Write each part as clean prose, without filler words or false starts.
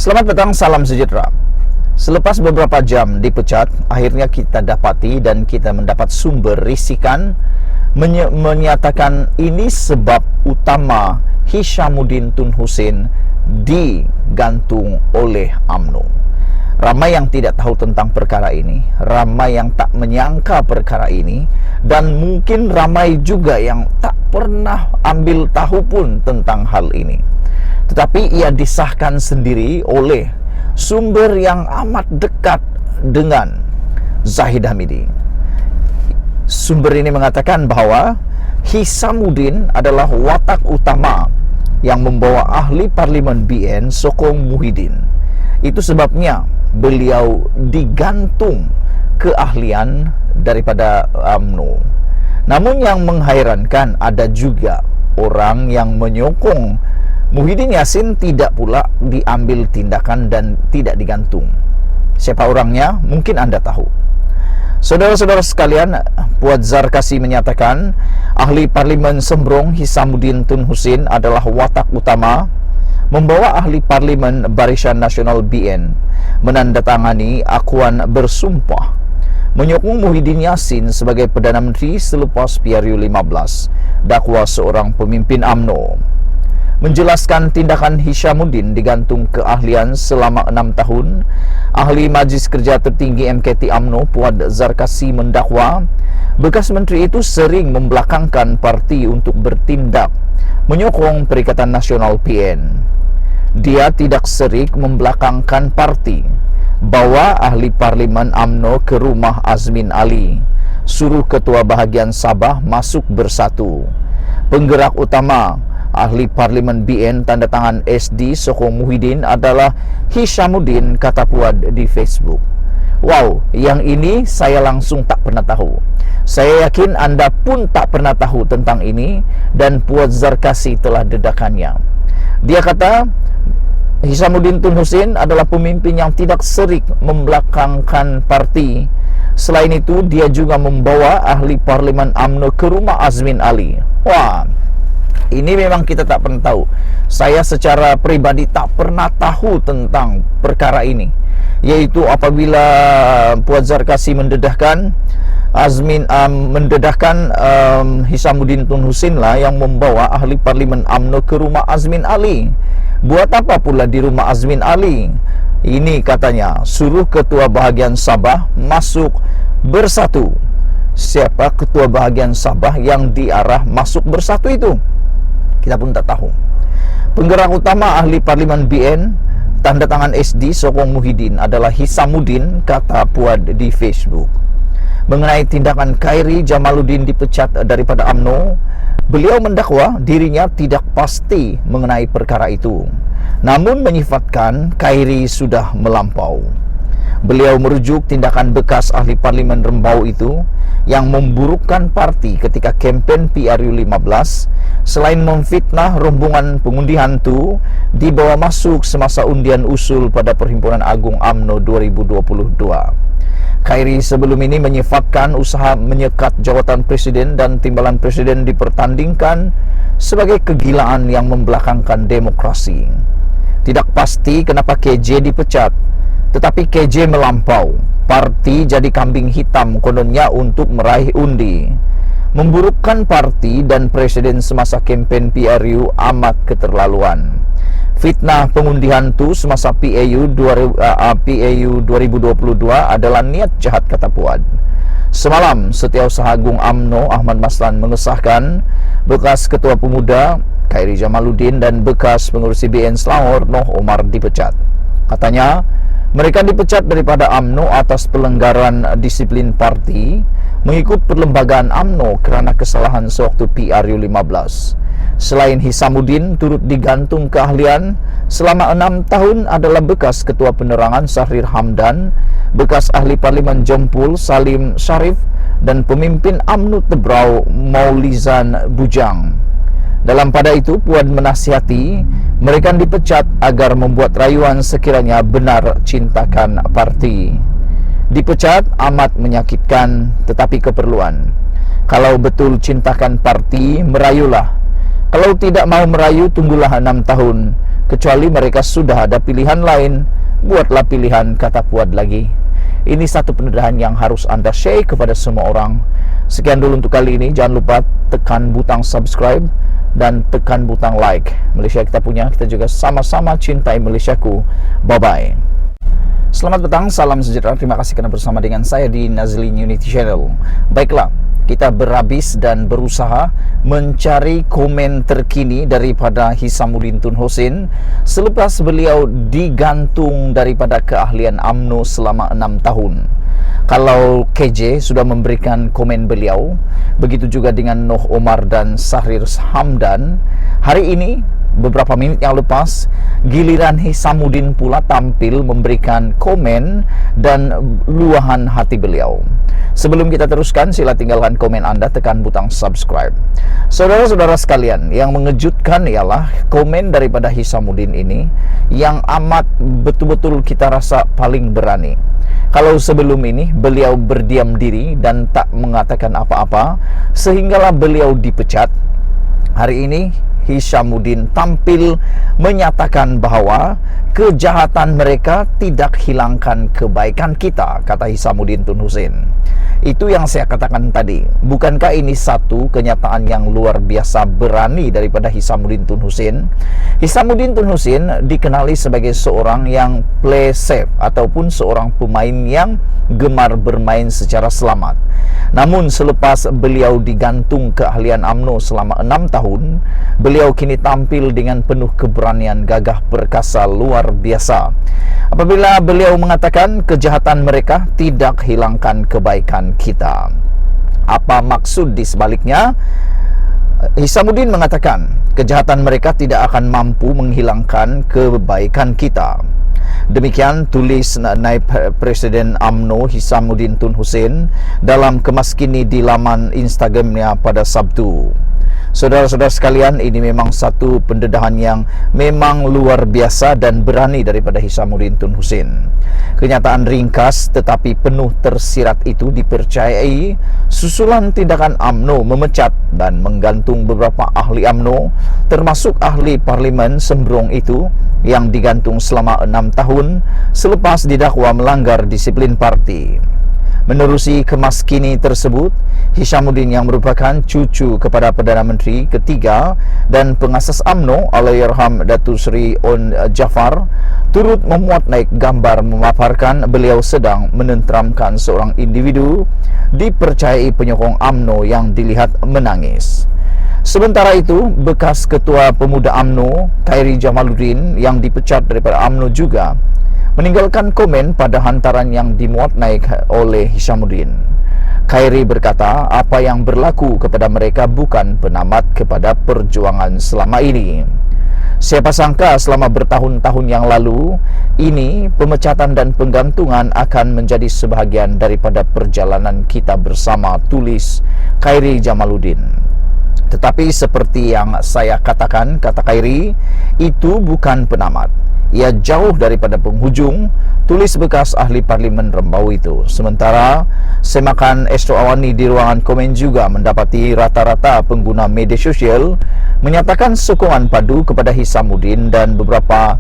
Selamat petang, salam sejahtera. Selepas beberapa jam dipecat, akhirnya kita dapati dan kita mendapat sumber risikan menyatakan ini sebab utama Hishamuddin Tun Hussein digantung oleh UMNO. Ramai yang tidak tahu tentang perkara ini, ramai yang tak menyangka perkara ini, dan mungkin ramai juga yang tak pernah ambil tahu pun tentang hal ini. Tetapi ia disahkan sendiri oleh sumber yang amat dekat dengan Zahid Hamidi. Sumber ini mengatakan bahawa Hishamuddin adalah watak utama yang membawa ahli parlimen BN Sokong Muhyiddin. Itu sebabnya beliau digantung keahlian daripada UMNO. Namun yang menghairankan, ada juga orang yang menyokong Muhyiddin Yassin tidak pula diambil tindakan dan tidak digantung. Siapa orangnya? Mungkin anda tahu. Saudara-saudara sekalian, Puan Zarkasi menyatakan ahli parlimen Sembrong Hishamuddin Tun Hussein adalah watak utama membawa ahli parlimen Barisan Nasional BN menandatangani akuan bersumpah menyokong Muhyiddin Yassin sebagai Perdana Menteri selepas PRU 15, dakwa seorang pemimpin UMNO. Menjelaskan tindakan Hishamuddin digantung keahlian selama 6 tahun, ahli Majlis Kerja Tertinggi MKT UMNO Puan Zarkasi mendakwa bekas menteri itu sering membelakangkan parti untuk bertindak menyokong Perikatan Nasional PN. Dia tidak serik membelakangkan parti, bawa ahli parlimen UMNO ke rumah Azmin Ali, suruh ketua bahagian Sabah masuk bersatu. Penggerak utama ahli parlimen BN tanda tangan SD Sokong Muhyiddin adalah Hishamuddin, kata Puan di Facebook. Wow, yang ini saya langsung tak pernah tahu. Saya yakin anda pun tak pernah tahu tentang ini, dan Puan Zarkasi telah dedakannya. Dia kata Hishamuddin Tun Hussein adalah pemimpin yang tidak serik membelakangkan parti. Selain itu, dia juga membawa ahli parlimen UMNO ke rumah Azmin Ali. Wah, ini memang kita tak pernah tahu. Saya secara pribadi tak pernah tahu tentang perkara ini, yaitu apabila Puan Zarkasi mendedahkan Hishamuddin Tun Hussein lah yang membawa ahli parlimen UMNO ke rumah Azmin Ali. Buat apa pula di rumah Azmin Ali? Ini katanya suruh ketua bahagian Sabah masuk bersatu. Siapa ketua bahagian Sabah yang diarah masuk bersatu itu? Kita pun tak tahu. Penggerak utama ahli parlimen BN tanda tangan SD Sokong Muhyiddin adalah Hishamuddin, kata Puan di Facebook. Mengenai tindakan Khairi Jamaluddin dipecat daripada UMNO, beliau mendakwa dirinya tidak pasti mengenai perkara itu, namun menyifatkan Khairi sudah melampau. Beliau merujuk tindakan bekas ahli parlimen Rembau itu yang memburukkan parti ketika kempen PRU 15, selain memfitnah rombongan pengundi hantu dibawa masuk semasa undian usul pada Perhimpunan Agung UMNO 2022. Khairi sebelum ini menyifatkan usaha menyekat jawatan presiden dan timbalan presiden dipertandingkan sebagai kegilaan yang membelakangkan demokrasi. Tidak pasti kenapa KJ dipecat, tetapi KJ melampau. Parti jadi kambing hitam kononnya untuk meraih undi. Memburukkan parti dan presiden semasa kempen PRU amat keterlaluan. Fitnah pengundi hantu semasa PAU 2022 adalah niat jahat, kata Puan. Semalam, Setiausaha Agung UMNO Ahmad Maslan mengesahkan bekas Ketua Pemuda Khairi Jamaluddin dan bekas pengurusi BN Selangor Noh Omar dipecat. Katanya, mereka dipecat daripada UMNO atas pelanggaran disiplin parti mengikut perlembagaan UMNO kerana kesalahan sewaktu PRU 15. Selain Hishamuddin turut digantung keahlian selama 6 tahun adalah bekas Ketua Penerangan Syahrir Hamdan, bekas ahli parlimen Jempul Salim Sharif, dan pemimpin UMNO Tebrau Maulizan Bujang. Dalam pada itu, Puan menasihati mereka dipecat agar membuat rayuan sekiranya benar cintakan parti. Dipecat amat menyakitkan, tetapi keperluan. Kalau betul cintakan parti, merayulah. Kalau tidak mau merayu, tunggulah 6 tahun. Kecuali mereka sudah ada pilihan lain, buatlah pilihan, kata Puad lagi. Ini satu pendedahan yang harus Anda share kepada semua orang. Sekian dulu untuk kali ini. Jangan lupa tekan butang subscribe dan tekan butang like. Malaysia kita punya, kita juga sama-sama cintai Malaysiaku. Bye-bye. Selamat petang, salam sejahtera. Terima kasih kerana bersama dengan saya di Nazlin Unity Channel. Baiklah, kita berhabis dan berusaha mencari komen terkini daripada Hisamuddin Tun Hussein selepas beliau digantung daripada keahlian UMNO selama 6 tahun. Kalau KJ sudah memberikan komen beliau, begitu juga dengan Noh Omar dan Sahrir Hamdan. Hari ini, beberapa minit yang lepas, giliran Hisamuddin pula tampil memberikan komen dan luahan hati beliau. Sebelum kita teruskan, sila tinggalkan komen Anda, tekan butang subscribe. Saudara-saudara sekalian, yang mengejutkan ialah komen daripada Hisamuddin ini yang amat betul-betul kita rasa paling berani. Kalau sebelum ini beliau berdiam diri dan tak mengatakan apa-apa sehinggalah beliau dipecat, hari ini Hisamuddin tampil menyatakan bahawa kejahatan mereka tidak hilangkan kebaikan kita, kata Hisamuddin Tun Hussein. Itu yang saya katakan tadi. Bukankah ini satu kenyataan yang luar biasa berani daripada Hisamuddin Tun Hussein? Hisamuddin Tun Hussein dikenali sebagai seorang yang play safe ataupun seorang pemain yang gemar bermain secara selamat. Namun selepas beliau digantung keahlian UMNO selama 6 tahun, beliau kini tampil dengan penuh keberanian, gagah perkasa luar biasa. Apabila beliau mengatakan kejahatan mereka tidak hilangkan kebaikan kita. Apa maksud di sebaliknya? Hisamuddin mengatakan kejahatan mereka tidak akan mampu menghilangkan kebaikan kita. Demikian tulis Naib Presiden UMNO Hisamuddin Tun Hussein dalam kemas kini di laman Instagramnya pada Sabtu. Saudara-saudara sekalian, ini memang satu pendedahan yang memang luar biasa dan berani daripada Hisamuddin Tun Hussein. Kenyataan ringkas tetapi penuh tersirat itu dipercayai susulan tindakan UMNO memecat dan menggantung beberapa ahli UMNO, termasuk ahli parlimen Sembrong itu yang digantung selama 6 tahun selepas didakwa melanggar disiplin parti. Menerusi kemas kini tersebut, Hisamuddin yang merupakan cucu kepada Perdana Menteri ketiga dan pengasas UMNO Allahyarham Datuk Seri On Jaafar turut memuat naik gambar memaparkan beliau sedang menenteramkan seorang individu dipercayai penyokong UMNO yang dilihat menangis. Sementara itu, bekas Ketua Pemuda UMNO Khairi Jamaluddin yang dipecat daripada UMNO juga meninggalkan komen pada hantaran yang dimuat naik oleh Hisamuddin. Khairi berkata, apa yang berlaku kepada mereka bukan penamat kepada perjuangan selama ini. Siapa sangka selama bertahun-tahun yang lalu, ini pemecatan dan penggantungan akan menjadi sebahagian daripada perjalanan kita bersama, tulis Khairi Jamaluddin. Tetapi seperti yang saya katakan, kata Khairi, itu bukan penamat. Ia jauh daripada penghujung, tulis bekas ahli parlimen Rembau itu. Sementara Semakan Astro Awani di ruangan komen juga mendapati rata-rata pengguna media sosial menyatakan sokongan padu kepada Hisamuddin dan beberapa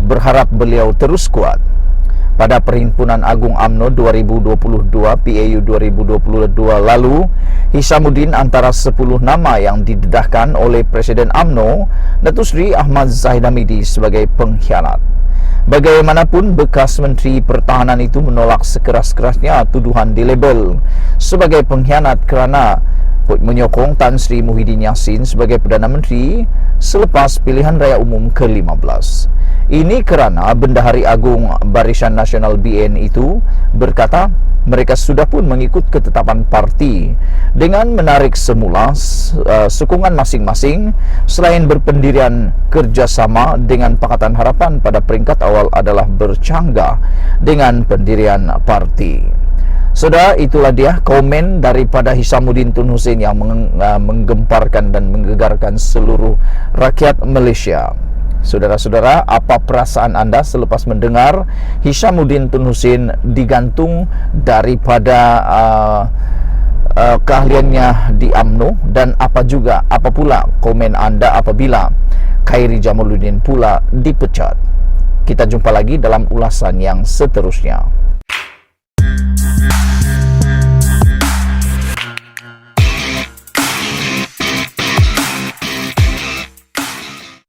berharap beliau terus kuat. Pada Perhimpunan Agung UMNO 2022 PAU 2022 lalu, Hisamuddin antara 10 nama yang didedahkan oleh Presiden UMNO Datuk Seri Ahmad Zahid Hamidi sebagai pengkhianat. Bagaimanapun, bekas Menteri Pertahanan itu menolak sekeras-kerasnya tuduhan dilabel sebagai pengkhianat kerana menyokong Tan Sri Muhyiddin Yassin sebagai Perdana Menteri selepas pilihan raya umum ke-15. Ini kerana Bendahari Agung Barisan Nasional BN itu berkata mereka sudah pun mengikut ketetapan parti dengan menarik semula sokongan masing-masing selain berpendirian kerjasama dengan Pakatan Harapan pada peringkat awal adalah bercanggah dengan pendirian parti. Saudara, itulah dia komen daripada Hisamuddin Tun Hussein yang menggemparkan dan menggegarkan seluruh rakyat Malaysia. Saudara-saudara, apa perasaan anda selepas mendengar Hisamuddin Tun Hussein digantung daripada keahliannya di UMNO, dan apa pula komen anda apabila Khairi Jamaluddin pula dipecat. Kita jumpa lagi dalam ulasan yang seterusnya.